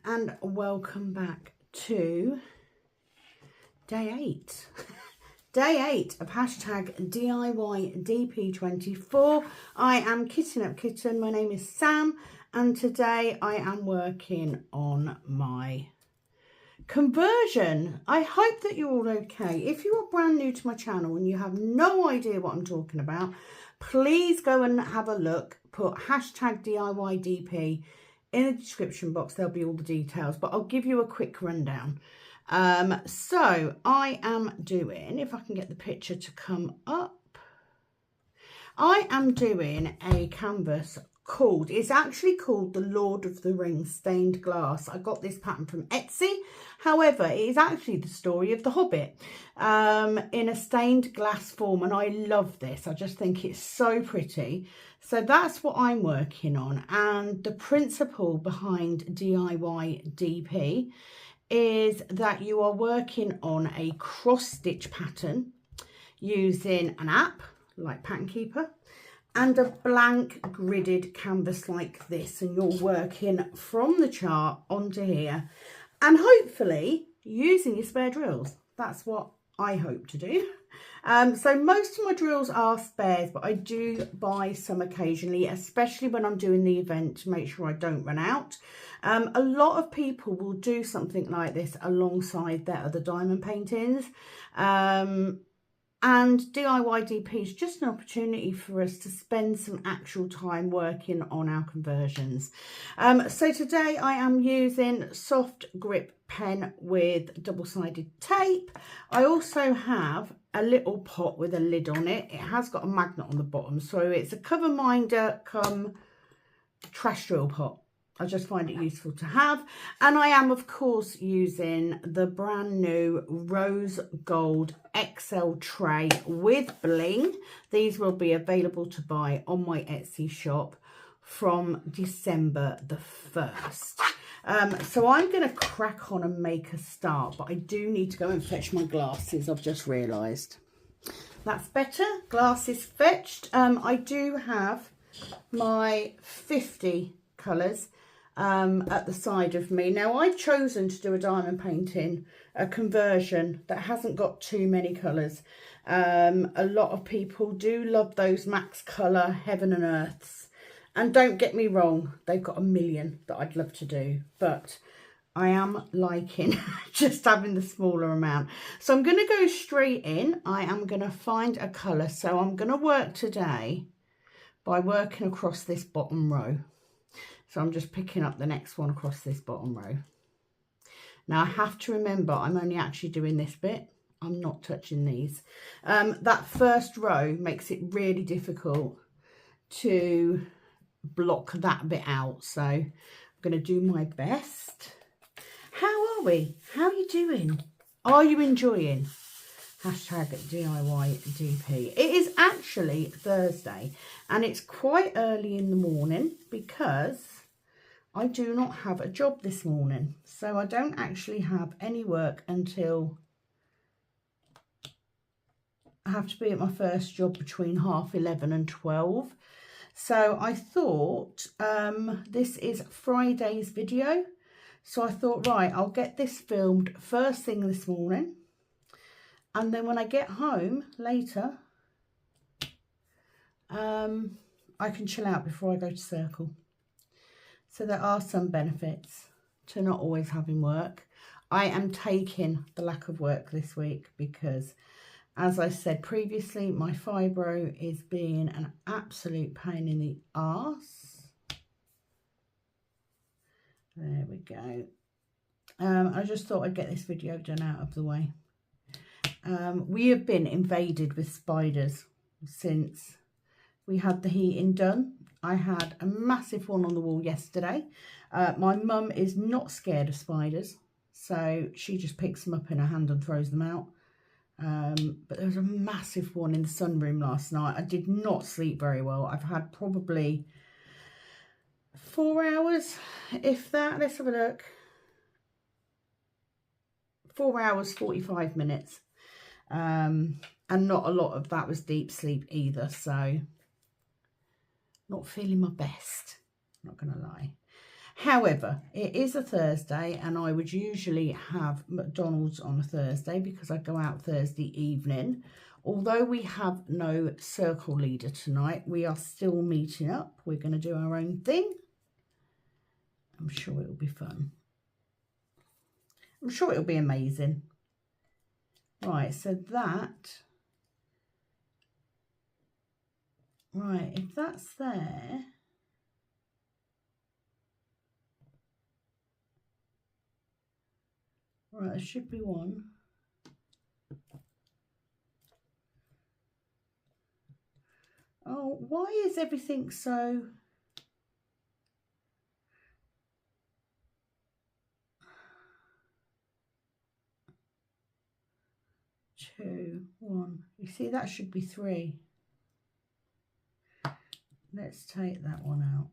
And welcome back to day 8. Day 8 of hashtag DIYDP24. I am Kitten Up Kitten. My name is Sam, and today I am working on my conversion. I hope that you're all okay. If you are brand new to my channel and you have no idea what I'm talking about, please go and have a look. Put hashtag DIYDP in the description box. There'll be all the details, but I'll give you a quick rundown. So I am doing, if I can get the picture to come up, I am doing a canvas called, it's actually called the Lord of the Rings stained glass. I got this pattern from Etsy. However, it is actually the story of the Hobbit in a stained glass form, and I love this. I just think it's so pretty. So that's what I'm working on, and the principle behind DIY DP is that you are working on a cross stitch pattern using an app like Pattern Keeper and a blank gridded canvas like this, and you're working from the chart onto here and hopefully using your spare drills. That's what I hope to do. So most of my drills are spares, but I do buy some occasionally, especially when I'm doing the event, to make sure I don't run out. A lot of people will do something like this alongside their other diamond paintings. And DIY DP is just an opportunity for us to spend some actual time working on our conversions. So today I am using soft grip pen with double-sided tape. I also have a little pot with a lid on it. It has got a magnet on the bottom, so it's a cover minder come trash drill pot. I just find it useful to have. And I am, of course, using the brand new Rose Gold XL tray with bling. These will be available to buy on my Etsy shop from December the 1st. So I'm going to crack on and make a start, but I do need to go and fetch my glasses. I've just realised. That's better. Glasses fetched. I do have my 50 colours at the side of me. Now, I've chosen to do a diamond painting, a conversion that hasn't got too many colours. A lot of people do love those max colour heaven and earths, and don't get me wrong, they've got a million that I'd love to do, but I am liking just having the smaller amount. So I'm going to go straight in. I am going to find a colour. So I'm going to work today by working across this bottom row. So I'm just picking up the next one across this bottom row. Now I have to remember I'm only actually doing this bit. I'm not touching these. That first row makes it really difficult to block that bit out. So I'm going to do my best. How are we? How are you doing? Are you enjoying hashtag DIY DP? It is actually Thursday and it's quite early in the morning because I do not have a job this morning, so I don't actually have any work until I have to be at my first job between 11:30 and 12. So I thought this is Friday's video, so I thought, right, I'll get this filmed first thing this morning, and then when I get home later I can chill out before I go to Circle. So there are some benefits to not always having work. I am taking the lack of work this week because, as I said previously, my fibro is being an absolute pain in the arse. There we go. I just thought I'd get this video done out of the way. We have been invaded with spiders since we had the heating done. I had a massive one on the wall yesterday. My mum is not scared of spiders, so she just picks them up in her hand and throws them out. But there was a massive one in the sunroom last night. I did not sleep very well. I've had probably 4 hours, if that. Let's have a look. 4 hours, 45 minutes. And not a lot of that was deep sleep either, so not feeling my best, not gonna lie. However, it is a Thursday, and I would usually have McDonald's on a Thursday because I go out Thursday evening. Although we have no circle leader tonight, we are still meeting up. We're going to do our own thing. I'm sure it'll be fun. I'm sure it'll be amazing. Right, so that... Right, if that's there... Right, there should be one. Oh, why is everything so... 2, 1. You see, that should be 3. Let's take that one out.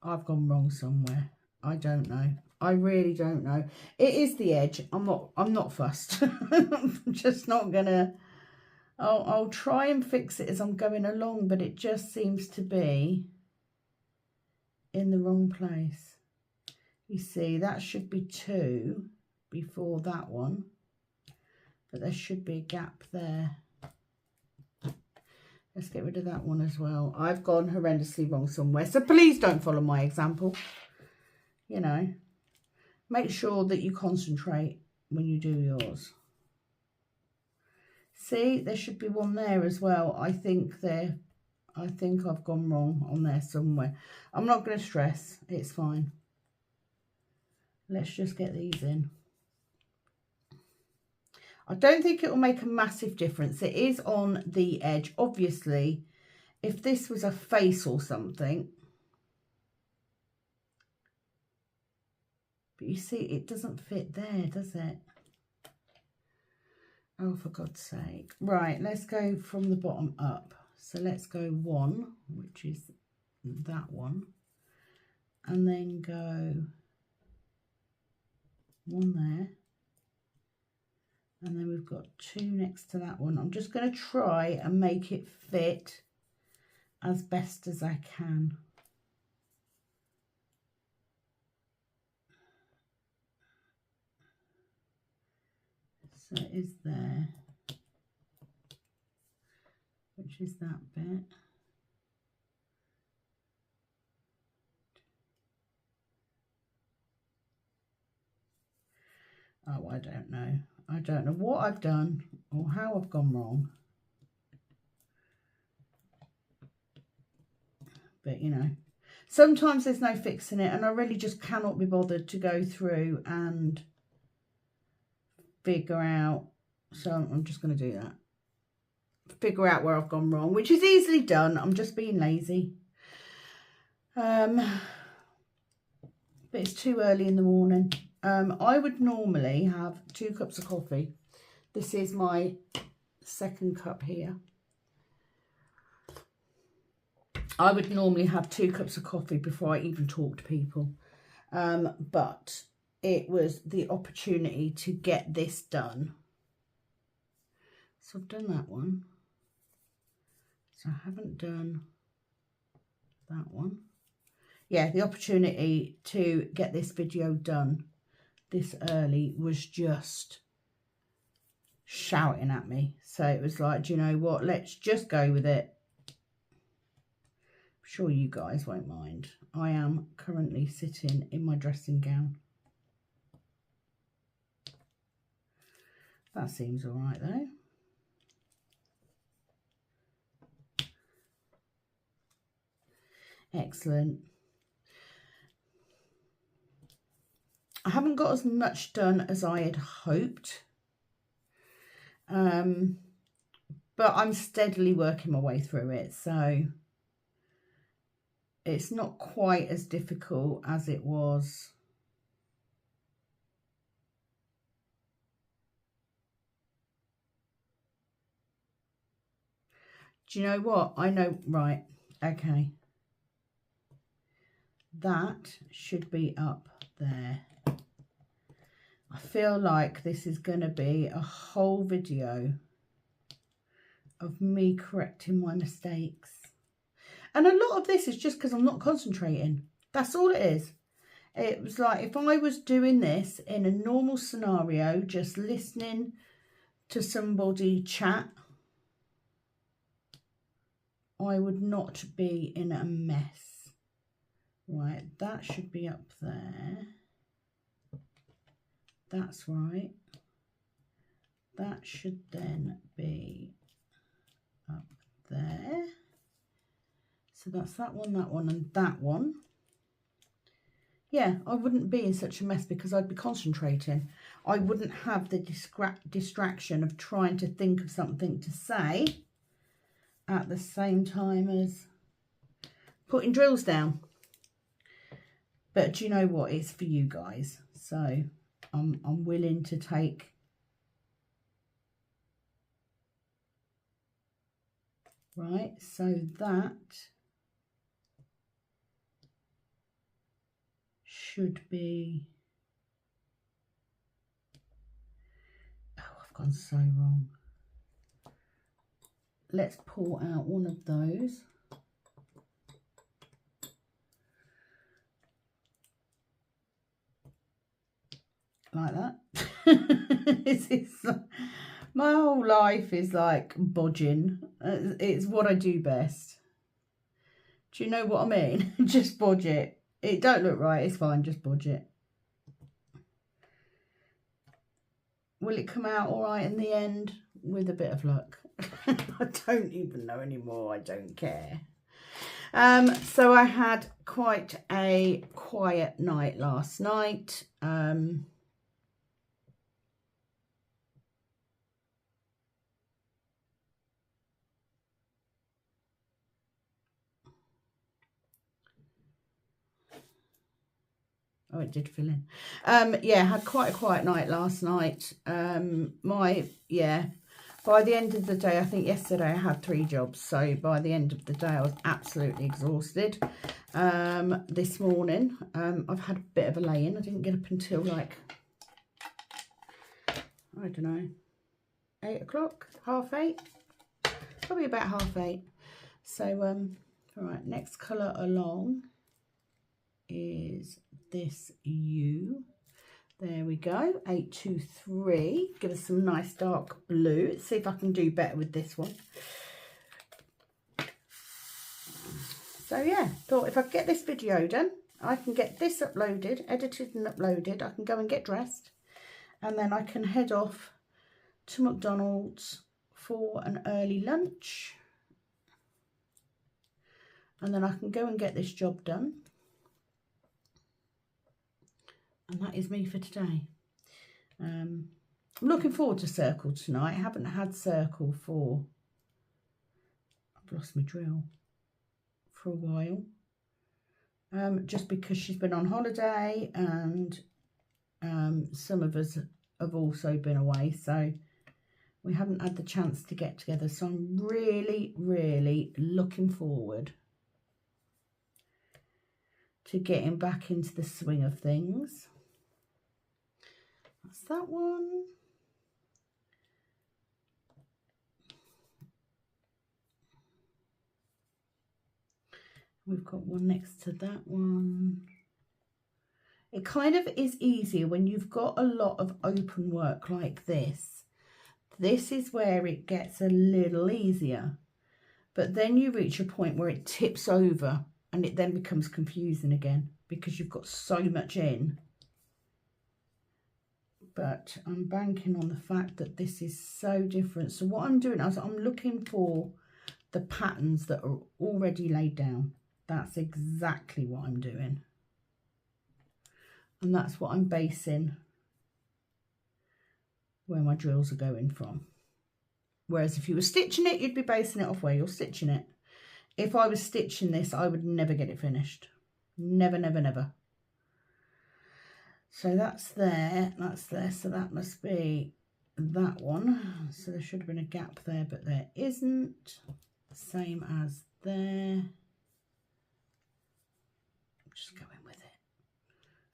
I've gone wrong somewhere. I don't know. I really don't know. It is the edge. I'm not fussed. I'm just not gonna... I'll try and fix it as I'm going along, but it just seems to be in the wrong place. You see, that should be 2 before that one, but there should be a gap there. Let's get rid of that one as well. I've gone horrendously wrong somewhere, so please don't follow my example. You know, make sure that you concentrate when you do yours. See, there should be one there as well. I think I've gone wrong on there somewhere. I'm not going to stress. It's fine. Let's just get these in. I don't think it will make a massive difference. It is on the edge. Obviously, if this was a face or something. But you see, it doesn't fit there, does it? Oh, for God's sake. Right, let's go from the bottom up. So let's go 1, which is that one. And then go 1 there. And then we've got 2 next to that one. I'm just going to try and make it fit as best as I can. So it is there, which is that bit. Oh, I don't know. I don't know what I've done or how I've gone wrong. But, you know, sometimes there's no fixing it, and I really just cannot be bothered to go through and figure out. So I'm just going to do that. Figure out where I've gone wrong, which is easily done. I'm just being lazy. But it's too early in the morning. I would normally have 2 cups of coffee. This is my 2nd cup here. I would normally have 2 cups of coffee before I even talk to people. But it was the opportunity to get this done. So I've done that one. So I haven't done that one. Yeah, the opportunity to get this video done this early was just shouting at me. So it was like, do you know what? Let's just go with it. I'm sure you guys won't mind. I am currently sitting in my dressing gown. That seems all right though. Excellent. I haven't got as much done as I had hoped. But I'm steadily working my way through it. So it's not quite as difficult as it was Do you know what? I know, right, okay. That should be up there. I feel like this is going to be a whole video of me correcting my mistakes. And a lot of this is just because I'm not concentrating. That's all it is. It was like if I was doing this in a normal scenario, just listening to somebody chat, I would not be in a mess. Right, that should be up there. That's right. That should then be up there. So that's that one, and that one. Yeah, I wouldn't be in such a mess because I'd be concentrating. I wouldn't have the distraction of trying to think of something to say at the same time as putting drills down. But do you know what? It's for you guys. So I'm willing to take right. So that should be, oh, I've gone so wrong. Let's pull out one of those. Like that. My whole life is like bodging. It's what I do best. Do you know what I mean? Just bodge it. It don't look right, it's fine, just bodge it. Will it come out all right in the end? With a bit of luck. I don't even know anymore, I don't care. So I had quite a quiet night last night. Oh, it did fill in. Yeah, had quite a quiet night last night. By the end of the day, I think yesterday I had 3 jobs. So by the end of the day, I was absolutely exhausted. This morning, I've had a bit of a lay-in. I didn't get up until like, I don't know, 8 o'clock, 7:30, probably about 7:30. So, all right, next colour along is this U. There we go, 823. Give us some nice dark blue. Let's see if I can do better with this one. So yeah, thought if I get this video done, I can get this uploaded, edited and uploaded. I can go and get dressed, and then I can head off to McDonald's for an early lunch, and then I can go and get this job done. And that is me for today. I'm looking forward to Circle tonight. I haven't had Circle for, I've lost my drill, for a while. Just because she's been on holiday, and some of us have also been away. So we haven't had the chance to get together. So I'm really, really looking forward to getting back into the swing of things. That's that one. We've got one next to that one. It kind of is easier when you've got a lot of open work like this. This is where it gets a little easier. But then you reach a point where it tips over and it then becomes confusing again because you've got so much in. But I'm banking on the fact that this is so different. So what I'm doing is I'm looking for the patterns that are already laid down. That's exactly what I'm doing. And that's what I'm basing where my drills are going from. Whereas if you were stitching it, you'd be basing it off where you're stitching it. If I was stitching this, I would never get it finished. Never, never, never. So that's there, so that must be that one. So there should have been a gap there, but there isn't. same as there. Just going with it.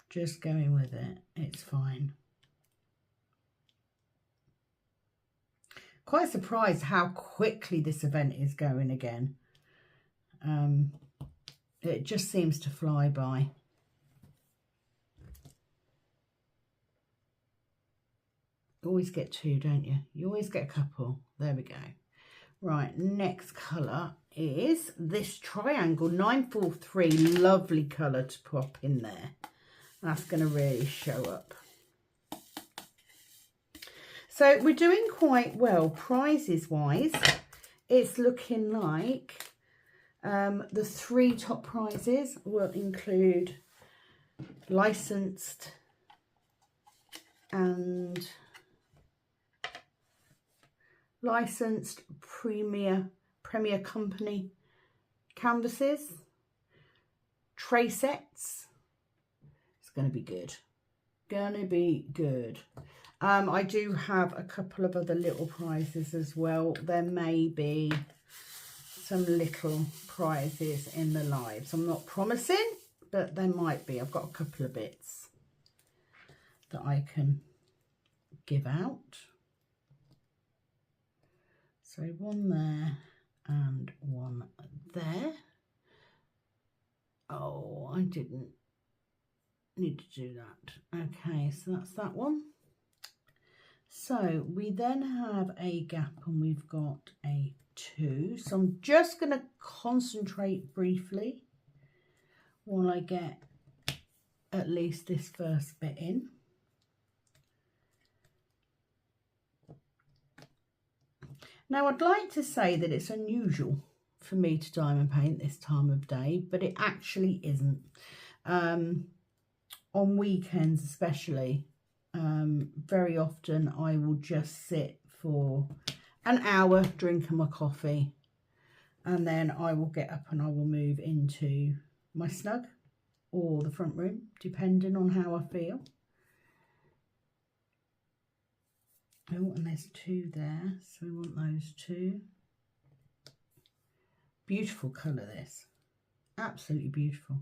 Just going with it. It's fine. Quite surprised how quickly this event is going again. It just seems to fly by. You always get two, don't you? You always get a couple. There we go. Right, next colour is this triangle 943. Lovely colour to pop in there. That's going to really show up. So we're doing quite well prizes wise. It's looking like the 3 top prizes will include licensed and premier company canvases, tray sets. It's going to be good. Gonna be good. I do have a couple of other little prizes as well. There may be some little prizes in the lives. I'm not promising, but there might be. I've got a couple of bits that I can give out. So one there and one there. Oh, I didn't need to do that. Okay, so that's that one. So we then have a gap and we've got a 2. So I'm just going to concentrate briefly while I get at least this first bit in. Now I'd like to say that it's unusual for me to diamond paint this time of day, but it actually isn't. On weekends especially, very often I will just sit for an hour drinking my coffee, and then I will get up and I will move into my snug or the front room, depending on how I feel. Oh, and there's 2 there, so we want those 2. Beautiful colour this, absolutely beautiful.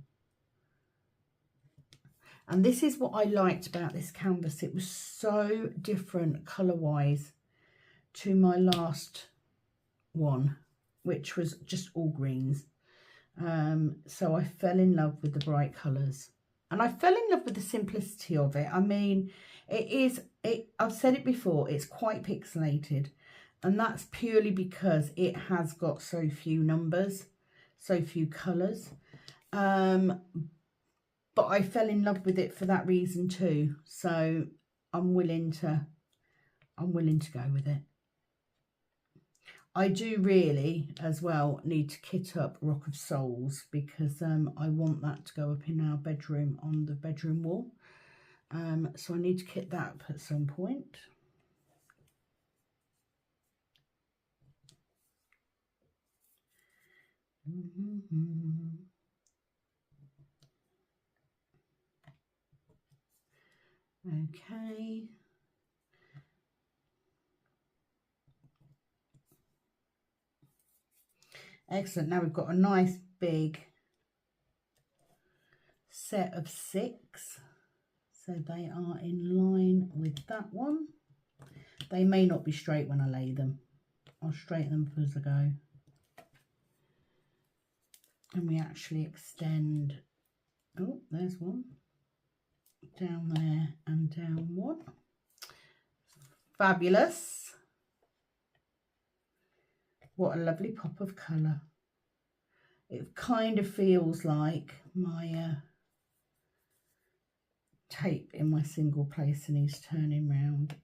And this is what I liked about this canvas. It was so different colour-wise to my last one, which was just all greens. So I fell in love with the bright colours. And I fell in love with the simplicity of it. I mean, I've said it before, it's quite pixelated. And that's purely because it has got so few numbers, so few colours. But I fell in love with it for that reason too. So I'm willing to go with it. I do really as well need to kit up Rock of Souls, because I want that to go up in our bedroom on the bedroom wall. So I need to kit that up at some point. Okay. Excellent. Now we've got a nice big set of 6. So they are in line with that one. They may not be straight when I lay them. I'll straighten them as I go. And we actually extend, oh, there's one, down there and down one. Fabulous. What a lovely pop of colour. It kind of feels like my tape in my single placing is turning round.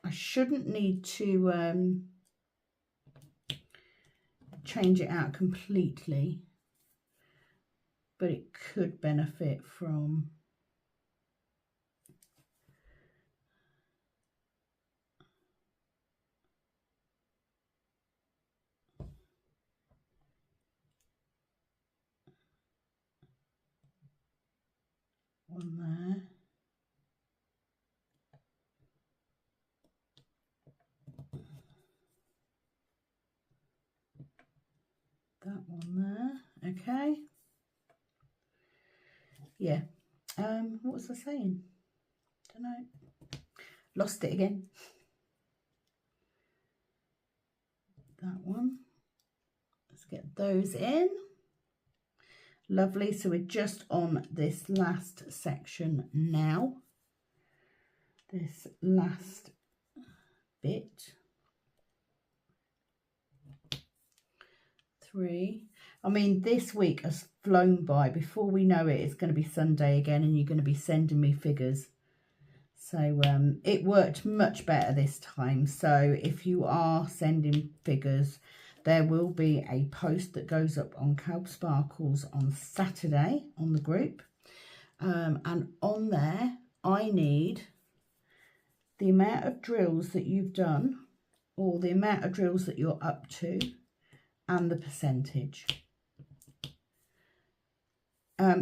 I shouldn't need to change it out completely, but it could benefit from one there. that one there. Okay. Yeah. What was I saying? Don't know. Lost it again. That one. Let's get those in. Lovely. So we're just on this last section now. This last bit. 3. I mean, this week has flown by. Before we know it, it's going to be Sunday again and you're going to be sending me figures. So it worked much better this time. So if you are sending figures, there will be a post that goes up on Calb Sparkles on Saturday on the group. And on there, I need the amount of drills that you've done or the amount of drills that you're up to and the percentage.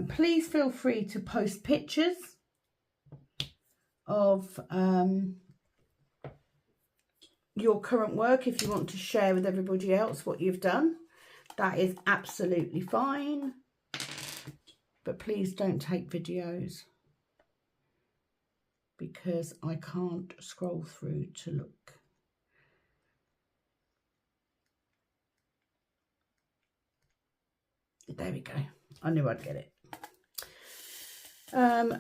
Please feel free to post pictures of your current work if you want to share with everybody else what you've done. That is absolutely fine, but please don't take videos because I can't scroll through to look. There we go. I knew I'd get it.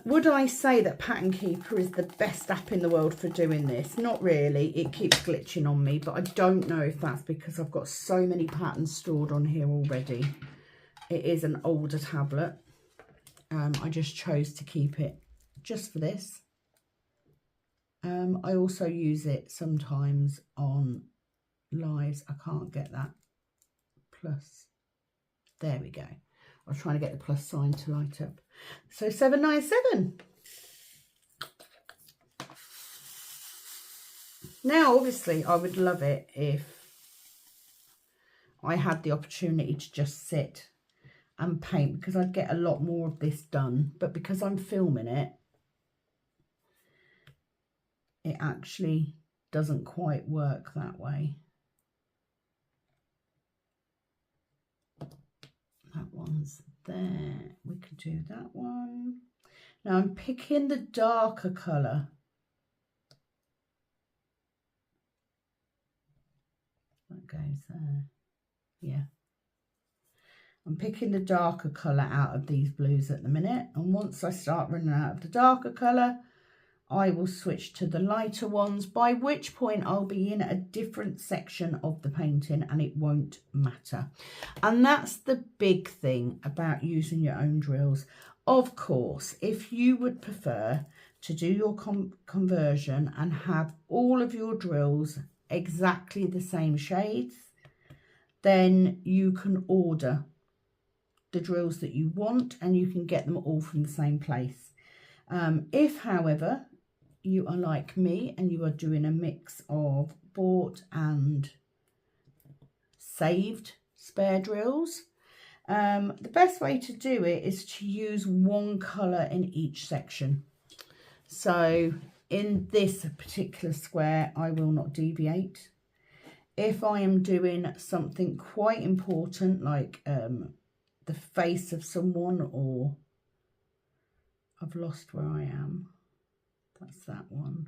Would I say that Pattern Keeper is the best app in the world for doing this? Not really. It keeps glitching on me, but I don't know if that's because I've got so many patterns stored on here already. It is an older tablet. I just chose to keep it just for this. I also use it sometimes on lives. I can't get that plus. There we go. I was trying to get the plus sign to light up. So 797. Now, obviously, I would love it if I had the opportunity to just sit and paint because I'd get a lot more of this done. But because I'm filming it, it actually doesn't quite work that way. That one's there. We could do that one. Now I'm picking the darker colour. That goes there. Yeah. I'm picking the darker colour out of these blues at the minute. And once I start running out of the darker colour, I will switch to the lighter ones, by which point I'll be in a different section of the painting and it won't matter. And that's the big thing about using your own drills. Of course, if you would prefer to do your conversion and have all of your drills exactly the same shades, then you can order the drills that you want and you can get them all from the same place. If, however, you are like me and you are doing a mix of bought and saved spare drills, the best way to do it is to use one colour in each section. So in this particular square, I will not deviate. If I am doing something quite important like the face of someone, or I've lost where I am. That's that one.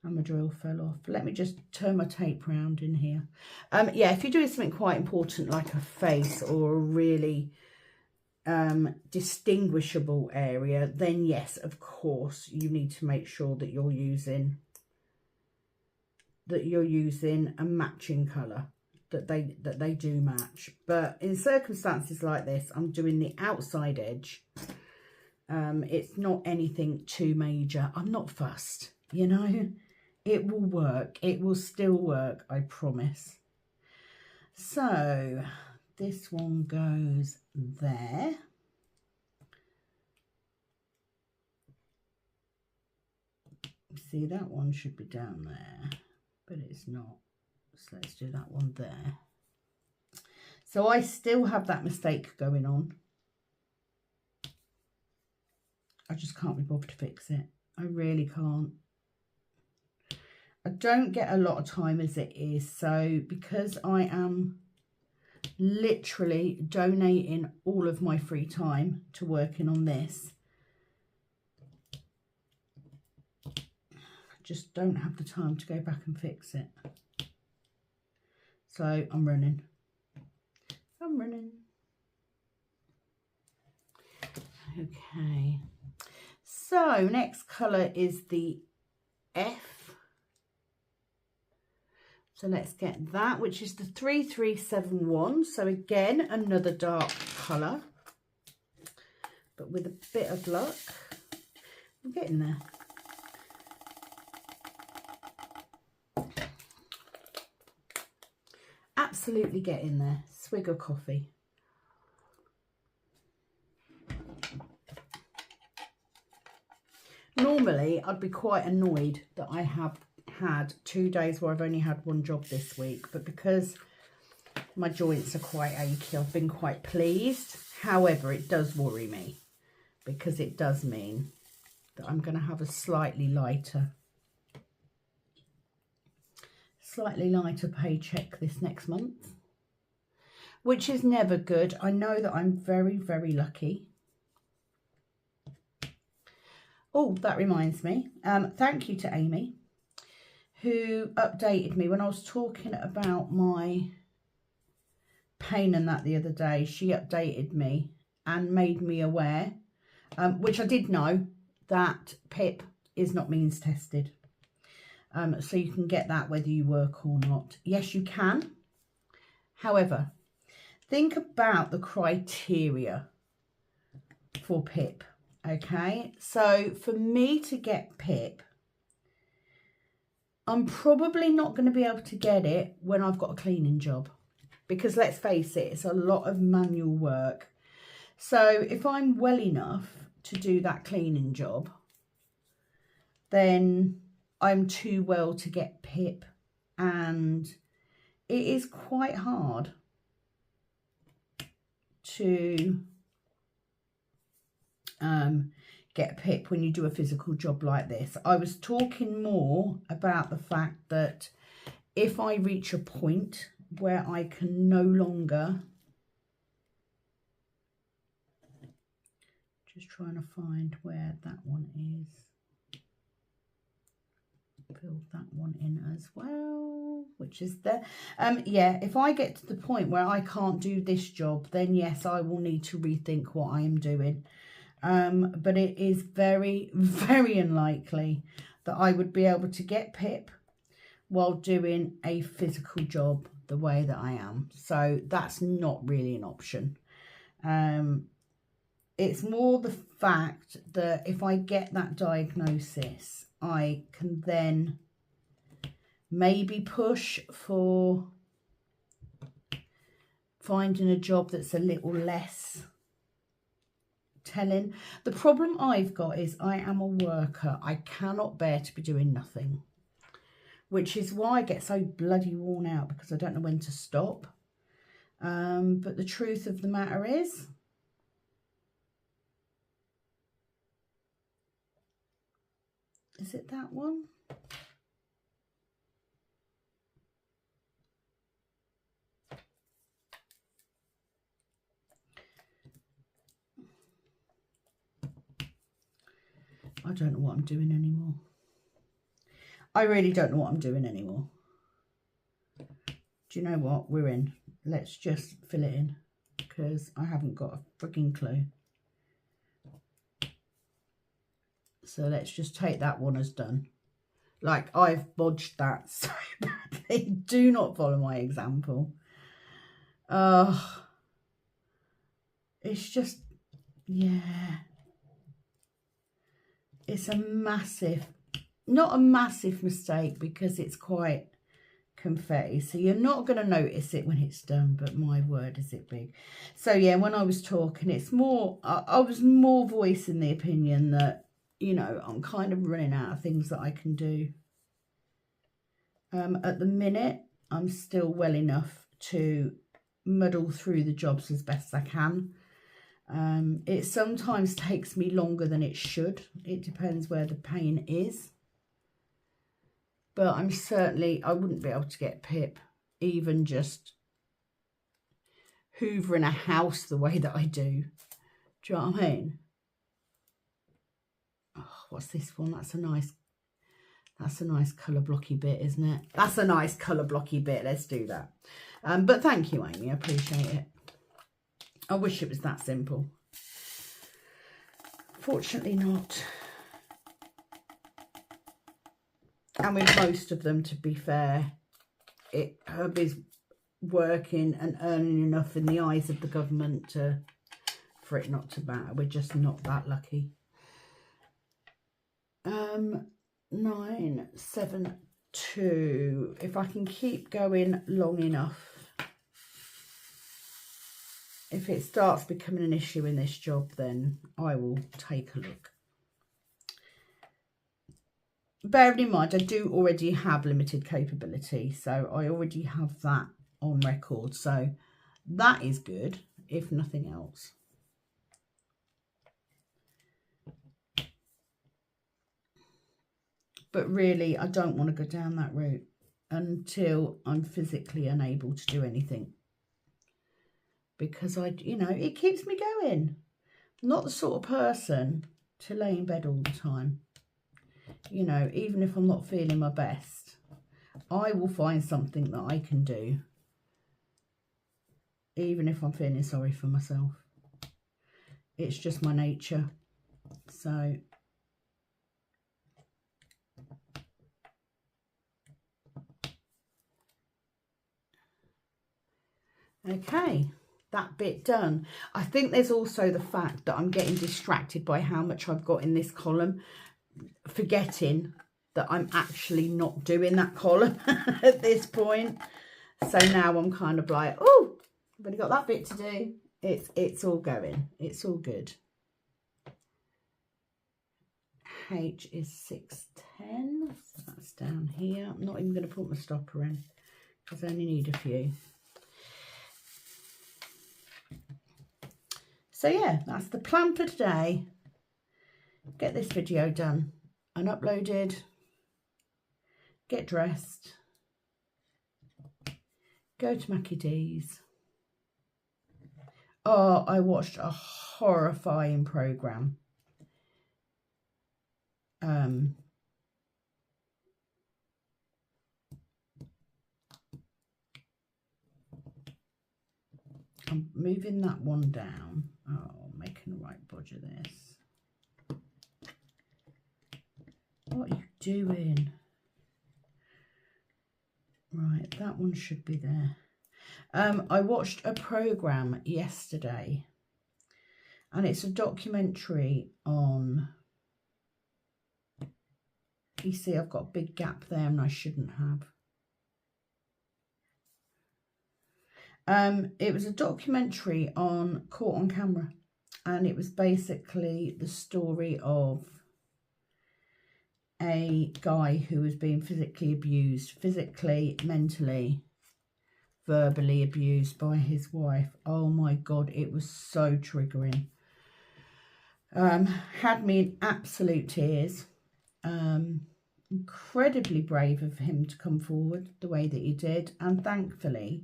And my drill fell off. Let me just turn my tape round in here. Yeah, if you're doing something quite important like a face or a really distinguishable area, then yes, of course, you need to make sure that you're using a matching colour, that they do match. But in circumstances like this, I'm doing the outside edge. It's not anything too major. I'm not fussed, you know. It will work. It will still work, I promise. So this one goes there. See, that one should be down there, but it's not. So let's do that one there. So I still have that mistake going on. I just can't be bothered to fix it. I really can't. I don't get a lot of time as it is. So because I am literally donating all of my free time to working on this. Just don't have the time to go back and fix it. So I'm running. Okay. So next colour is the F. So let's get that, which is the 3371. So again, another dark colour, but with a bit of luck, we're getting there. Absolutely getting there. Swig of coffee. Normally, I'd be quite annoyed that I have had 2 days where I've only had one job this week, but because my joints are quite achy, I've been quite pleased. However, it does worry me because it does mean that I'm going to have a slightly lighter paycheck this next month, which is never good. I know that I'm very, very lucky. Oh, that reminds me. Thank you to Amy, who updated me when I was talking about my pain and that the other day. She updated me and made me aware, which I did know, that PIP is not means tested. So you can get that whether you work or not. Yes, you can. However, think about the criteria for PIP. Okay, so for me to get PIP, I'm probably not going to be able to get it when I've got a cleaning job, because let's face it, it's a lot of manual work. So if I'm well enough to do that cleaning job, then I'm too well to get PIP, and it is quite hard to get PIP when you do a physical job like this. I was talking more about the fact that if I reach a point where I can no longer, just trying to find where that one is, fill that one in as well, which is there. Yeah, if I get to the point where I can't do this job, then yes, I will need to rethink what I am doing. But it is very, very unlikely that I would be able to get PIP while doing a physical job the way that I am. So that's not really an option. It's more the fact that if I get that diagnosis, I can then maybe push for finding a job that's a little less telling. The problem I've got is I am a worker. I cannot bear to be doing nothing, which is why I get so bloody worn out, because I don't know when to stop. But the truth of the matter is, it that one? I don't know what I'm doing anymore. I really don't know what I'm doing anymore. Do you know what? We're in. Let's just fill it in, because I haven't got a freaking clue. So let's just take that one as done. Like, I've bodged that so badly. Do not follow my example. It's just, yeah. It's a massive, not a massive mistake, because it's quite confetti, so you're not going to notice it when it's done, but my word, is it big. So yeah, when I was talking, it's more, I was more voicing the opinion that, you know, I'm kind of running out of things that I can do. At the minute, I'm still well enough to muddle through the jobs as best I can. It sometimes takes me longer than it should. It depends where the pain is. But I'm certainly, I wouldn't be able to get PIP even just hoovering a house the way that I do. Do you know what I mean? Oh, what's this one? That's a nice colour blocky bit, isn't it? That's a nice colour blocky bit. Let's do that. But thank you, Amy. I appreciate it. I wish it was that simple. Fortunately not. And with most of them, to be fair, Herb is working and earning enough in the eyes of the government for it not to matter. We're just not that lucky. 972. If I can keep going long enough, if it starts becoming an issue in this job, then I will take a look. Bearing in mind, I do already have limited capability, so I already have that on record. So that is good, if nothing else. But really, I don't want to go down that route until I'm physically unable to do anything. Because it keeps me going. I'm not the sort of person to lay in bed all the time. Even if I'm not feeling my best, I will find something that I can do. Even if I'm feeling sorry for myself. It's just my nature. So, okay, that bit done. I think there's also the fact that I'm getting distracted by how much I've got in this column, forgetting that I'm actually not doing that column at this point. So now I'm kind of like, oh, I've only got that bit to do. It's all going. It's all good. H is 610. So that's down here. I'm not even going to put my stopper in because I only need a few. So yeah, that's the plan for today. Get this video done and uploaded. Get dressed. Go to Mackie D's. Oh, I watched a horrifying programme. I'm moving that one down. Oh, I'm making the right budge of this. What are you doing? Right, that one should be there. I watched a programme yesterday, and it's a documentary on... You see, I've got a big gap there, and I shouldn't have. It was a documentary on Caught on Camera, and it was basically the story of a guy who was being physically abused, physically, mentally, verbally abused by his wife. Oh my God, it was so triggering. Had me in absolute tears. Incredibly brave of him to come forward the way that he did, and thankfully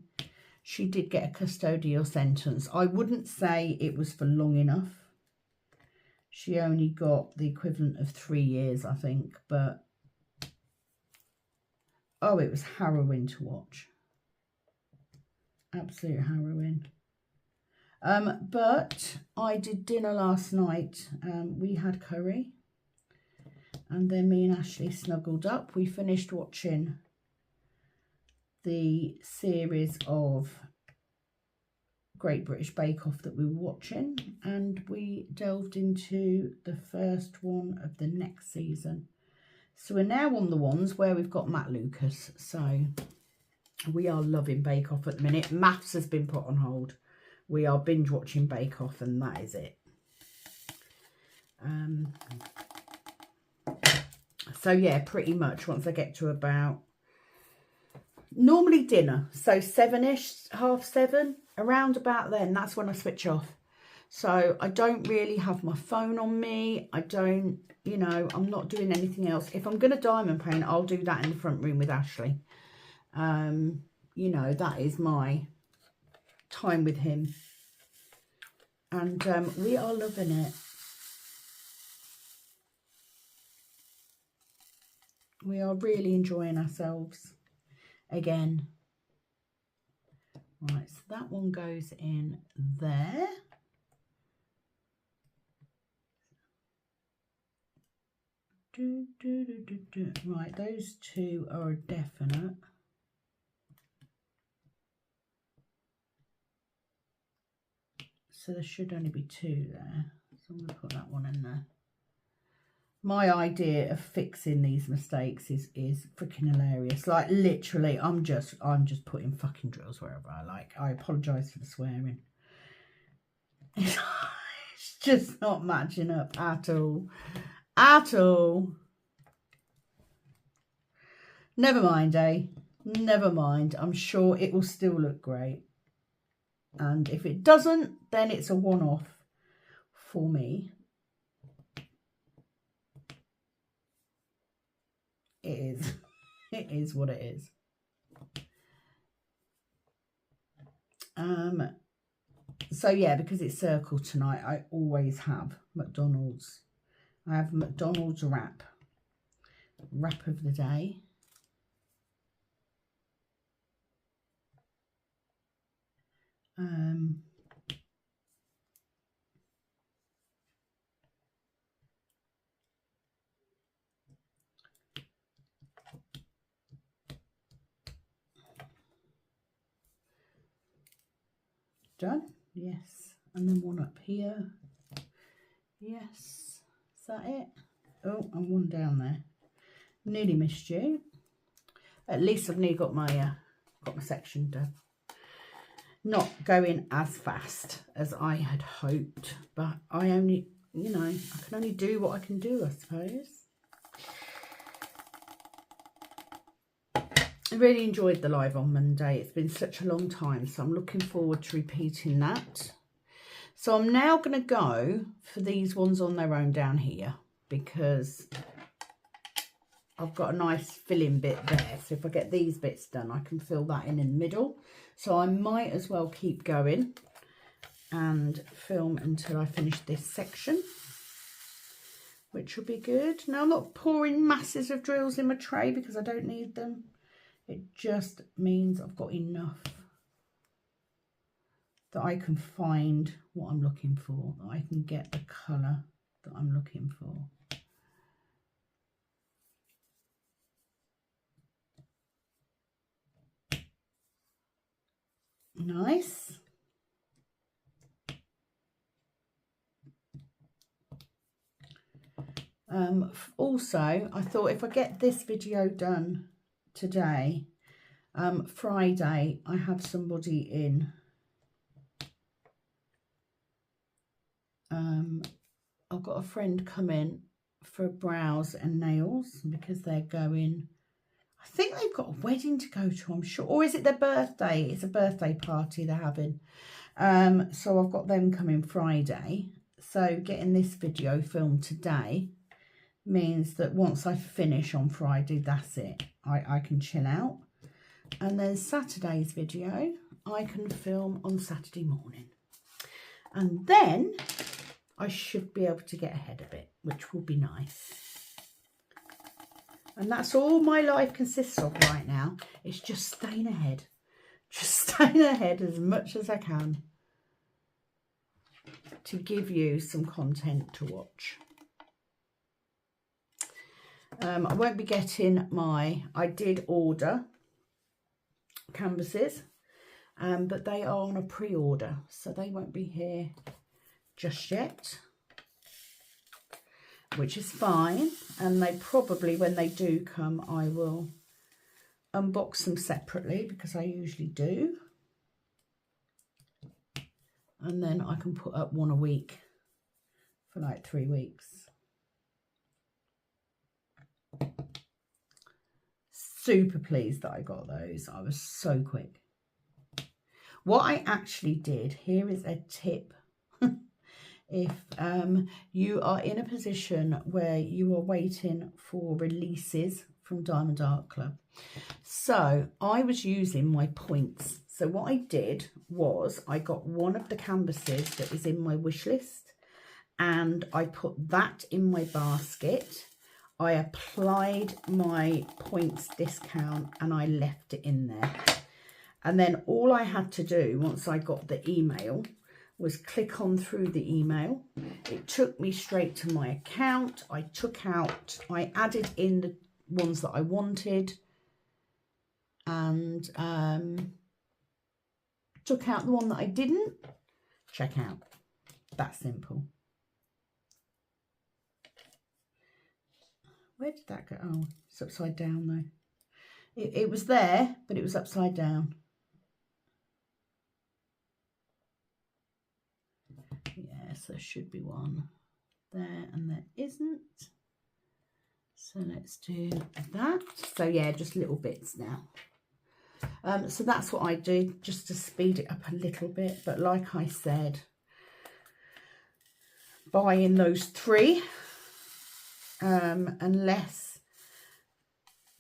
she did get a custodial sentence. I wouldn't say it was for long enough. She only got the equivalent of 3 years, I think, but oh, it was harrowing to watch. Absolute harrowing. But I did dinner last night. We had curry, and then me and Ashley snuggled up. We finished watching the series of Great British Bake Off that we were watching, and we delved into the first one of the next season. So we're now on the ones where we've got Matt Lucas. So we are loving Bake Off at the minute. Maths has been put on hold. We are binge watching Bake Off, and that is it. So yeah, pretty much once I get to about normally dinner, so 7ish, 7:30, around about then, that's when I switch off. So I don't really have my phone on me. I don't, I'm not doing anything else. If I'm going to diamond paint, I'll do that in the front room with Ashley. That is my time with him. And we are loving it. We are really enjoying ourselves again. Right, so that one goes in there. Right, those two are a definite. So there should only be two there. So I'm going to put that one in there. My idea of fixing these mistakes is freaking hilarious. Like literally, I'm just putting fucking drills wherever I like. I apologise for the swearing. It's just not matching up at all. At all. Never mind, eh? Never mind. I'm sure it will still look great. And if it doesn't, then it's a one-off for me. It is. It is what it is. So yeah, because it's circle tonight, I always have McDonald's. I have McDonald's wrap of the day. Done. Yes. And then one up here. Yes. Is that it? Oh, and one down there. Nearly missed you. At least I've nearly got my section done. Not going as fast as I had hoped, but I only, you know, I can only do what I can do, I suppose. I really enjoyed the live on Monday. It's been such a long time, so I'm looking forward to repeating that. So I'm now going to go for these ones on their own down here, because I've got a nice filling bit there. So if I get these bits done, I can fill that in the middle. So I might as well keep going and film until I finish this section, which will be good. Now I'm not pouring masses of drills in my tray because I don't need them. It just means I've got enough that I can find what I'm looking for, that I can get the colour that I'm looking for. Nice. Also, I thought if I get this video done today, Friday, I have somebody in. I've got a friend come in for brows and nails because they're going, I think they've got a wedding to go to, I'm sure. Or is it their birthday? It's a birthday party they're having. So I've got them coming Friday. So getting this video filmed today means that once I finish on Friday, that's it. I can chill out. And then Saturday's video, I can film on Saturday morning. And then I should be able to get ahead of it, which will be nice. And that's all my life consists of right now. It's just staying ahead. Just staying ahead as much as I can to give you some content to watch. I won't be getting I did order canvases, but they are on a pre-order, so they won't be here just yet, which is fine. And they probably, when they do come, I will unbox them separately because I usually do, and then I can put up one a week for like 3 weeks. Super pleased that I got those. I was so quick. What I actually did, here is a tip. If you are in a position where you are waiting for releases from Diamond Art Club. So I was using my points. So So what I did was I got one of the canvases that is in my wish list and I put that in my basket. I applied my points discount and I left it in there. And then all I had to do once I got the email was click on through the email. It took me straight to my account. I added in the ones that I wanted and took out the one that I didn't. Check out. That simple. Where did that go? Oh, it's upside down though. It was there, but it was upside down. Yes, there should be one there and there isn't. So let's do that. So yeah, just little bits now. So that's what I did just to speed it up a little bit. But like I said, buying those 3, unless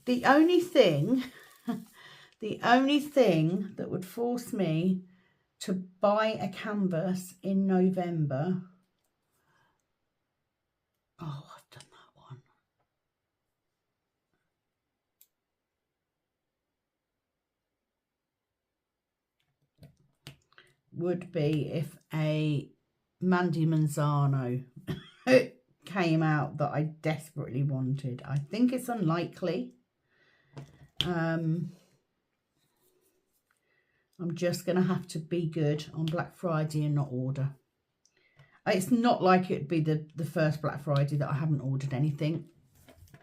the only thing that would force me to buy a canvas in November. Oh, I've done that one. Would be if a Mandy Manzano came out that I desperately wanted. I think it's unlikely. I'm just going to have to be good on Black Friday and not order. It's not like it'd be the first Black Friday that I haven't ordered anything.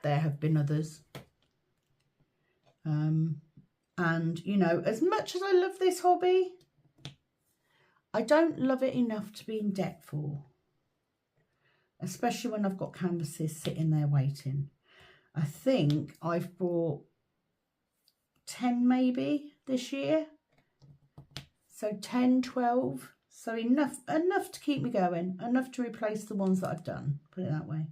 There have been others. And, you know, as much as I love this hobby, I don't love it enough to be in debt for. Especially when I've got canvases sitting there waiting. I think I've bought 10 maybe this year. So 10, 12. So enough to keep me going. Enough to replace the ones that I've done. Put it that way.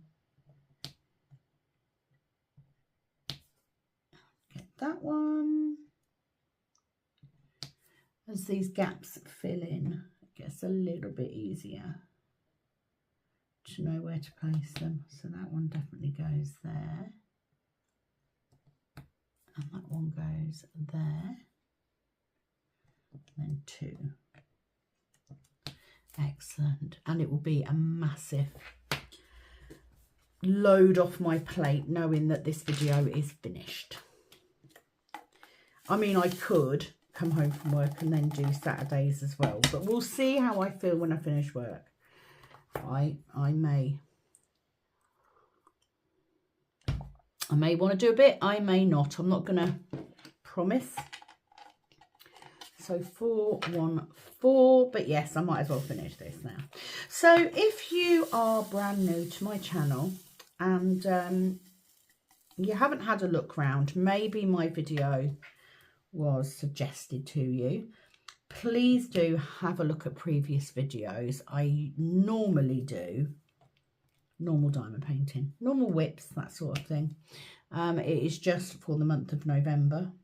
Get that one. As these gaps fill in, it gets a little bit easier to know where to place them. So that one definitely goes there. And that one goes there. And then 2. Excellent. And it will be a massive load off my plate knowing that this video is finished. I mean, I could come home from work and then do Saturdays as well, but we'll see how I feel when I finish work. I may want to do a bit, I may not. I'm not going to promise. So 4, 1, 4, but yes, I might as well finish this now. So if you are brand new to my channel and you haven't had a look round, maybe my video was suggested to you, please do have a look at previous videos. I normally do normal diamond painting, normal whips, that sort of thing. It is just for the month of November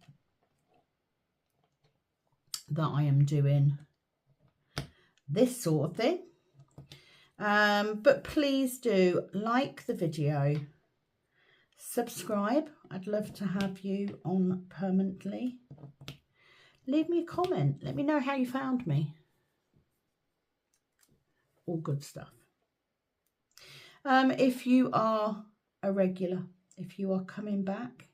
that I am doing this sort of thing. But please do like the video, subscribe. I'd love to have you on permanently. Leave me a comment. Let me know how you found me. All good stuff. If you are a regular, if you are coming back,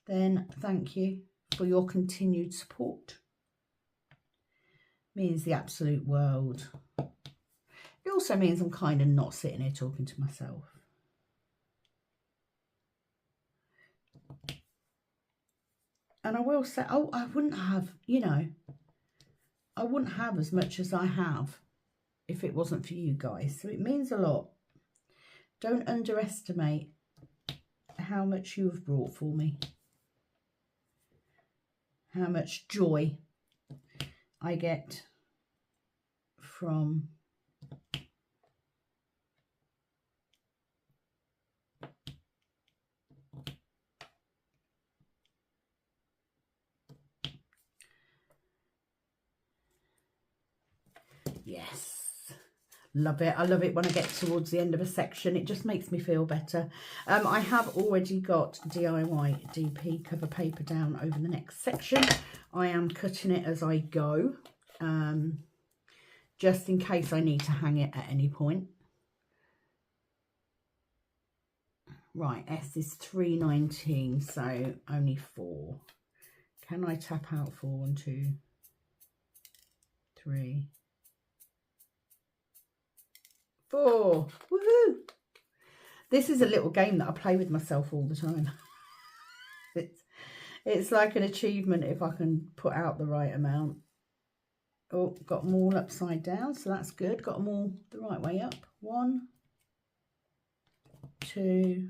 then thank you for your continued support. Means the absolute world. It also means I'm kind of not sitting here talking to myself. And I will say, oh, I wouldn't have, you know, I wouldn't have as much as I have if it wasn't for you guys. So it means a lot. Don't underestimate how much you have brought for me. How much joy I get from Yes. Love it. I love it when I get towards the end of a section. It just makes me feel better. I have already got DIY DP cover paper down over the next section. I am cutting it as I go, just in case I need to hang it at any point. Right, S is 319, so only 4. Can I tap out 4? 1, 2, 3, 4. Woohoo! This is a little game that I play with myself all the time. It's like an achievement if I can put out the right amount. Oh, got them all upside down, so that's good. Got them all the right way up. 1, 2,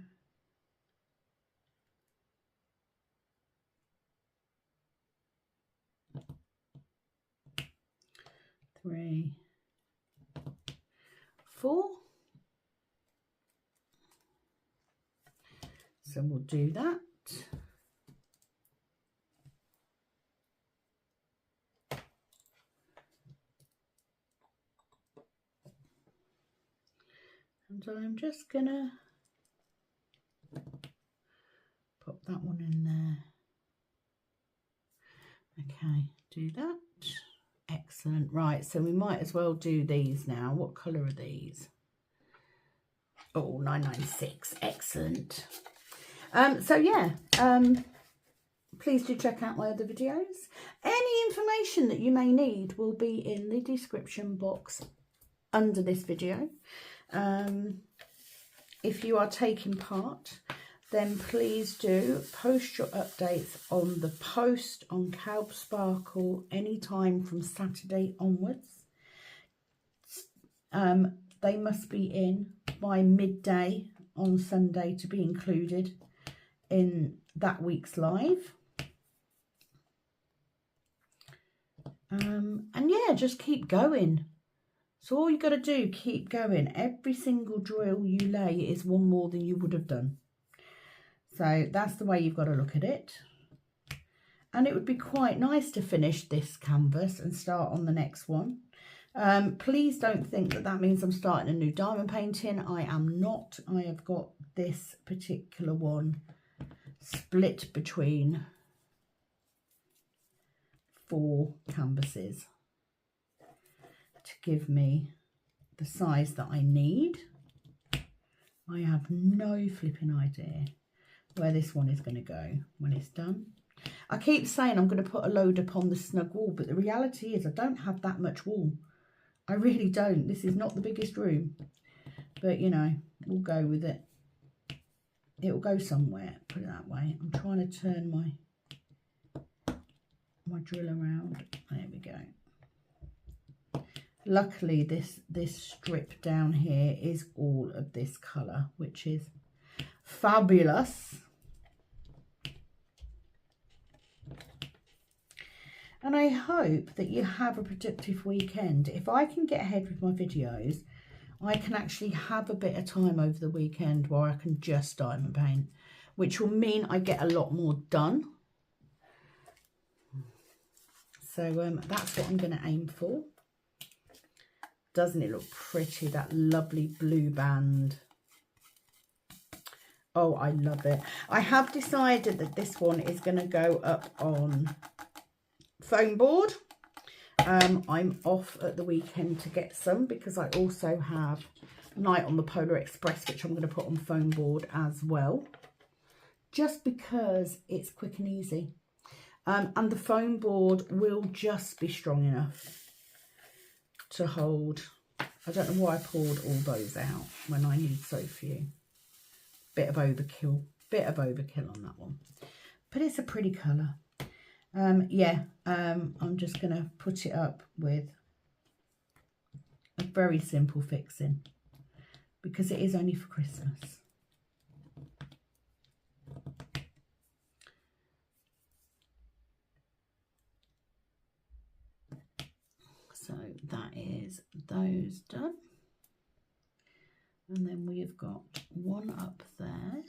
3, 4. So we'll do that. And I'm just gonna pop that one in there. Okay, do that. Excellent. Right, so we might as well do these now. What colour are these? Oh, 996. Excellent. So yeah, please do check out my other videos. Any information that you may need will be in the description box under this video. If you are taking part, then please do post your updates on the post on Calb Sparkle anytime from Saturday onwards. They must be in by midday on Sunday to be included in that week's live. And yeah, just keep going. So all you got to do, keep going. Every single drill you lay is one more than you would have done. So that's the way you've got to look at it. And it would be quite nice to finish this canvas and start on the next one. Please don't think that that means I'm starting a new diamond painting. I am not. I have got this particular one split between 4 canvases to give me the size that I need. I have no flipping idea where this one is going to go when it's done. I keep saying I'm going to put a load up on the snug wall, but the reality is I don't have that much wall. I really don't. This is not the biggest room, but you know, we'll go with it. It'll go somewhere, put it that way. I'm trying to turn my drill around. There we go. Luckily this strip down here is all of this colour, which is fabulous. And I hope that you have a productive weekend. If I can get ahead with my videos, I can actually have a bit of time over the weekend where I can just diamond paint, which will mean I get a lot more done. So that's what I'm going to aim for. Doesn't it look pretty, that lovely blue band? Oh, I love it. I have decided that this one is going to go up on foam board. I'm off at the weekend to get some because I also have Night on the Polar Express, which I'm going to put on foam board as well, just because it's quick and easy. And the foam board will just be strong enough to hold. I don't know why I poured all those out when I need so few. Bit of overkill on that one, but it's a pretty colour. I'm just going to put it up with a very simple fixing because it is only for Christmas. So that is those done. And then we've got one up there.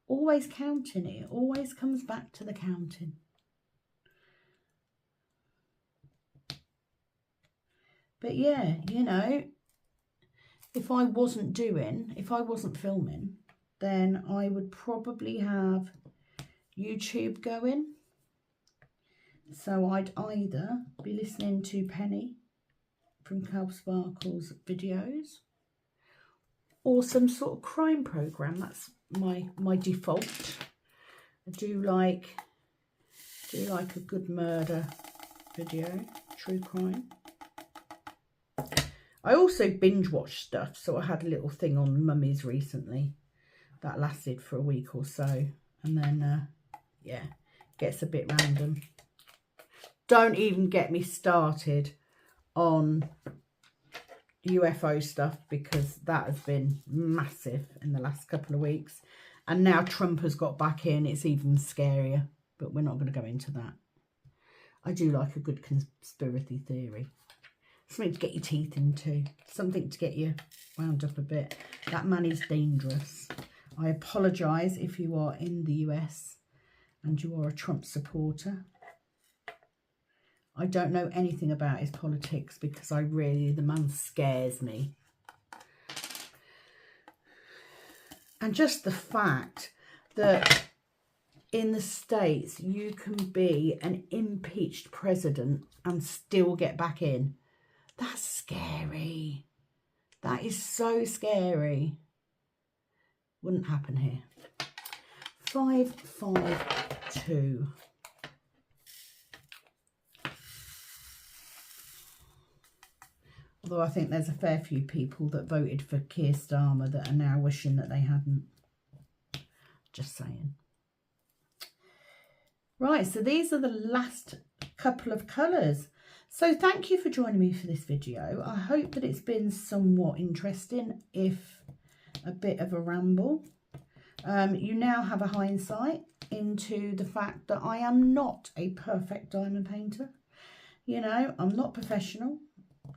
Always counting it. Always comes back to the counting. But yeah, you know, if I wasn't filming, then I would probably have YouTube going. So I'd either be listening to Penny from Cal Sparkle's videos or some sort of crime program. That's my default. I do like a good murder video, true crime. I also binge watch stuff, so I had a little thing on mummies recently that lasted for a week or so, and then yeah, gets a bit random. Don't even get me started on UFO stuff, because that has been massive in the last couple of weeks, and now Trump has got back in. It's even scarier, but we're not going to go into that. I do like a good conspiracy theory. Something to get your teeth into, something to get you wound up a bit. That man is dangerous. I apologise if you are in the US and you are a Trump supporter. I don't know anything about his politics, because the man scares me. And just the fact that in the States you can be an impeached president and still get back in, that's scary. That is so scary. Wouldn't happen here. 552. Although I think there's a fair few people that voted for Keir Starmer that are now wishing that they hadn't. Just saying. Right, so these are the last couple of colours. So thank you for joining me for this video. I hope that it's been somewhat interesting, if a bit of a ramble. You now have a hindsight into the fact that I am not a perfect diamond painter. You know, I'm not professional.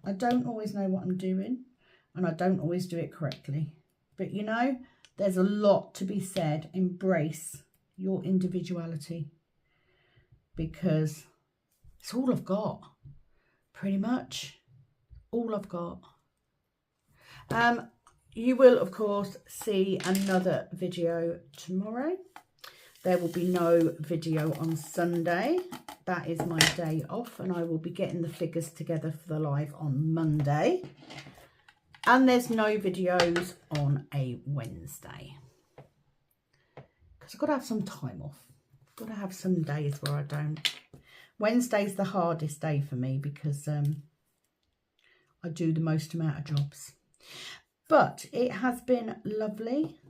I don't always know what I'm doing, and I don't always do it correctly. But you know, there's a lot to be said. Embrace your individuality, because it's all I've got. Pretty much all I've got. You will, of course, see another video tomorrow. There will be no video on Sunday. That is my day off, and I will be getting the figures together for the live on Monday. And there's no videos on a Wednesday, because I've got to have some time off. I've got to have some days where I don't. Wednesday's the hardest day for me, because I do the most amount of jobs. But it has been lovely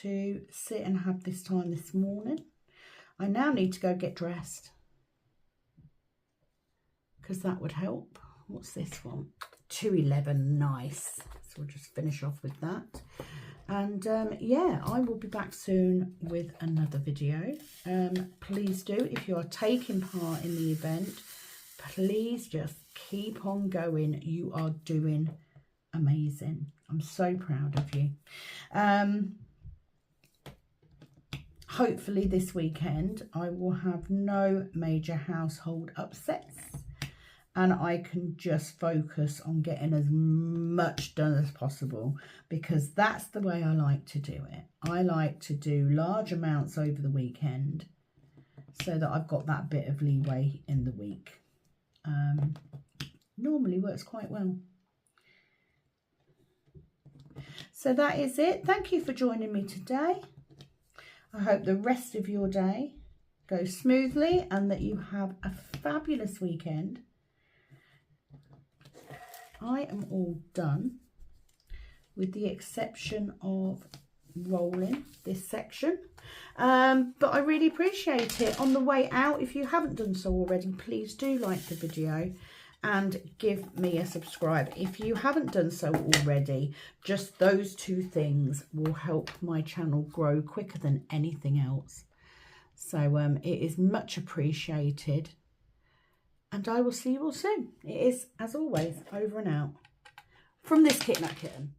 to sit and have this time this morning. I now need to go get dressed, because that would help. What's this one? 2:11, nice. So we'll just finish off with that. And yeah, I will be back soon with another video. Please do, if you are taking part in the event, please just keep on going. You are doing amazing. I'm so proud of you. Hopefully this weekend I will have no major household upsets, and I can just focus on getting as much done as possible, because that's the way I like to do it. I like to do large amounts over the weekend so that I've got that bit of leeway in the week. Normally works quite well. So that is it. Thank you for joining me today. I hope the rest of your day goes smoothly and that you have a fabulous weekend. I am all done, with the exception of rolling this section. But I really appreciate it. On the way out, if you haven't done so already, please do like the video and give me a subscribe. If you haven't done so already, just those two things will help my channel grow quicker than anything else. So it is much appreciated. And I will see you all soon. It is, as always, over and out from this Kit Nat Kitten.